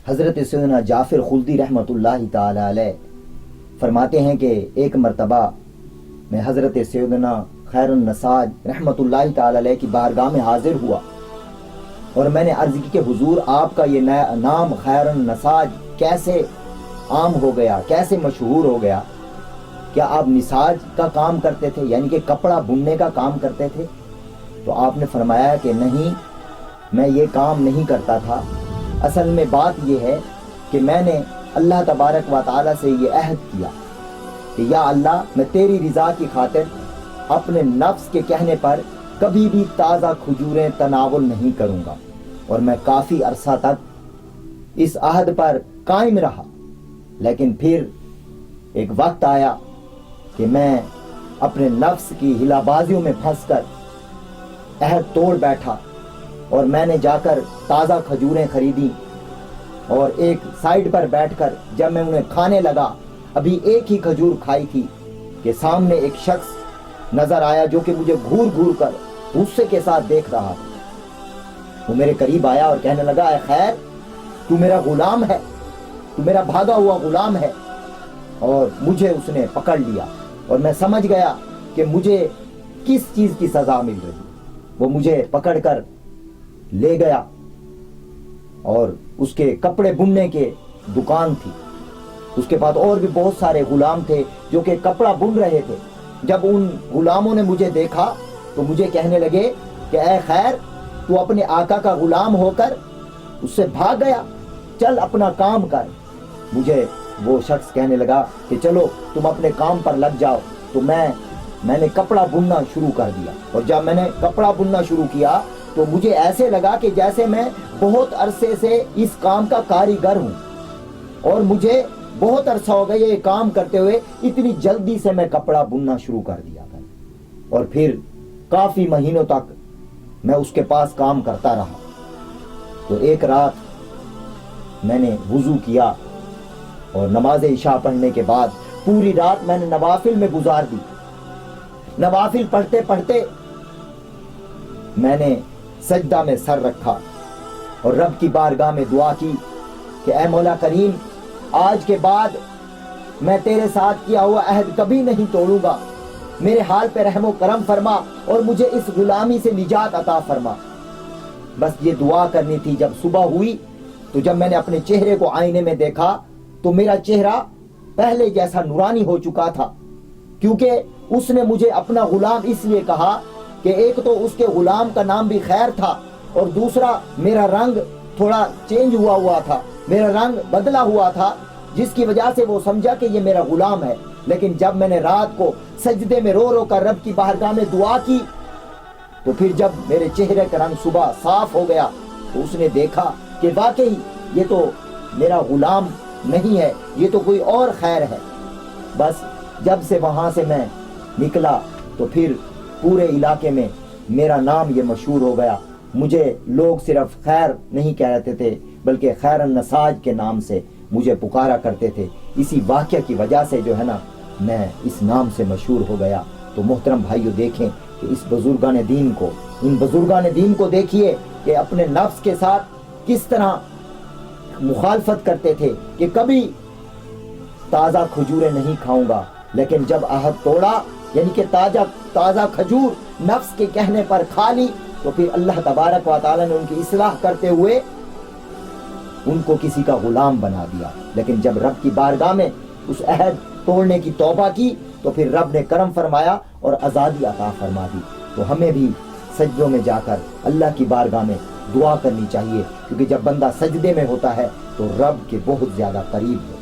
حضرت سیدنا جعفر خلدی رحمۃ اللہ تعالی علیہ فرماتے ہیں کہ ایک مرتبہ میں حضرت سیدنا خیر النساج رحمۃ اللہ تعالی علیہ کی بارگاہ میں حاضر ہوا اور میں نے عرض کی کہ حضور آپ کا یہ نیا نام خیر النساج کیسے عام ہو گیا، کیسے مشہور ہو گیا؟ کیا آپ نساج کا کام کرتے تھے، یعنی کہ کپڑا بننے کا کام کرتے تھے؟ تو آپ نے فرمایا کہ نہیں، میں یہ کام نہیں کرتا تھا۔ اصل میں بات یہ ہے کہ میں نے اللہ تبارک و تعالیٰ سے یہ عہد کیا کہ یا اللہ، میں تیری رضا کی خاطر اپنے نفس کے کہنے پر کبھی بھی تازہ کھجوریں تناول نہیں کروں گا، اور میں کافی عرصہ تک اس عہد پر قائم رہا۔ لیکن پھر ایک وقت آیا کہ میں اپنے نفس کی ہلا بازیوں میں پھنس کر عہد توڑ بیٹھا، اور میں نے جا کر تازہ کھجوریں خریدی اور ایک سائڈ پر بیٹھ کر جب میں انہیں کھانے لگا، ابھی ایک ہی کھجور کھائی تھی کہ سامنے ایک شخص نظر آیا جو کہ مجھے گھور گھور کر غصے کے ساتھ دیکھ رہا تھا۔ وہ میرے قریب آیا اور کہنے لگا، اے خیر، تو میرا غلام ہے، تو میرا بھاگا ہوا غلام ہے۔ اور مجھے اس نے پکڑ لیا اور میں سمجھ گیا کہ مجھے کس چیز کی سزا مل رہی۔ وہ مجھے پکڑ کر لے گیا اور اس کے کپڑے بننے کے دکان تھی، اس کے بعد اور بھی بہت سارے غلام تھے جو کہ کپڑا بن رہے تھے۔ جب ان غلاموں نے مجھے دیکھا تو مجھے کہنے لگے کہ اے خیر، تو اپنے آقا کا غلام ہو کر اس سے بھاگ گیا، چل اپنا کام کر۔ مجھے وہ شخص کہنے لگا کہ چلو تم اپنے کام پر لگ جاؤ۔ تو میں نے کپڑا بننا شروع کر دیا، اور جب میں نے کپڑا بننا شروع کیا تو مجھے ایسے لگا کہ جیسے میں بہت عرصے سے اس کام کا کاریگر ہوں، اور مجھے بہت عرصہ ہو گیا یہ کام کرتے ہوئے، اتنی جلدی سے میں کپڑا بننا شروع کر دیا تھا۔ اور پھر کافی مہینوں تک میں اس کے پاس کام کرتا رہا۔ تو ایک رات میں نے وضو کیا اور نماز عشاء پڑھنے کے بعد پوری رات میں نے نوافل میں گزار دی۔ نوافل پڑھتے پڑھتے میں نے سجدہ میں سر رکھا اور رب کی بارگاہ میں دعا کی کہ اے مولا کریم، آج کے بعد میں تیرے ساتھ کیا ہوا عہد کبھی نہیں توڑوں گا، میرے حال پہ رحم و کرم فرما اور مجھے اس غلامی سے نجات عطا فرما۔ بس یہ دعا کرنی تھی۔ جب صبح ہوئی تو جب میں نے اپنے چہرے کو آئینے میں دیکھا تو میرا چہرہ پہلے جیسا نورانی ہو چکا تھا، کیونکہ اس نے مجھے اپنا غلام اس لیے کہا کہ ایک تو اس کے غلام کا نام بھی خیر تھا، اور دوسرا میرا رنگ تھوڑا چینج ہوا تھا، میرا رنگ بدلا ہوا تھا، جس کی وجہ سے وہ سمجھا کہ یہ میرا غلام ہے۔ لیکن جب میں نے رات کو سجدے میں رو رو کر رب کی بارگاہ میں دعا کی تو پھر جب میرے چہرے کا رنگ صبح صاف ہو گیا تو اس نے دیکھا کہ واقعی یہ تو میرا غلام نہیں ہے، یہ تو کوئی اور خیر ہے۔ بس جب سے وہاں سے میں نکلا تو پھر پورے علاقے میں میرا نام یہ مشہور ہو گیا۔ مجھے لوگ صرف خیر نہیں کہتے تھے بلکہ خیر النساج کے نام سے مجھے پکارا کرتے تھے۔ اسی واقعہ کی وجہ سے جو ہے نا میں اس نام سے مشہور ہو گیا۔ تو محترم بھائیو، دیکھیں کہ اس بزرگان دین کو، ان بزرگان دین کو دیکھیے کہ اپنے نفس کے ساتھ کس طرح مخالفت کرتے تھے کہ کبھی تازہ کھجوریں نہیں کھاؤں گا، لیکن جب عہد توڑا، یعنی کہ تازہ کھجور نفس کے کہنے پر کھا لی، تو پھر اللہ تبارک و تعالیٰ نے ان کی اصلاح کرتے ہوئے ان کو کسی کا غلام بنا دیا۔ لیکن جب رب کی بارگاہ میں اس عہد توڑنے کی توبہ کی تو پھر رب نے کرم فرمایا اور آزادی عطا فرما دی۔ تو ہمیں بھی سجدوں میں جا کر اللہ کی بارگاہ میں دعا کرنی چاہیے، کیونکہ جب بندہ سجدے میں ہوتا ہے تو رب کے بہت زیادہ قریب ہوتا ہے۔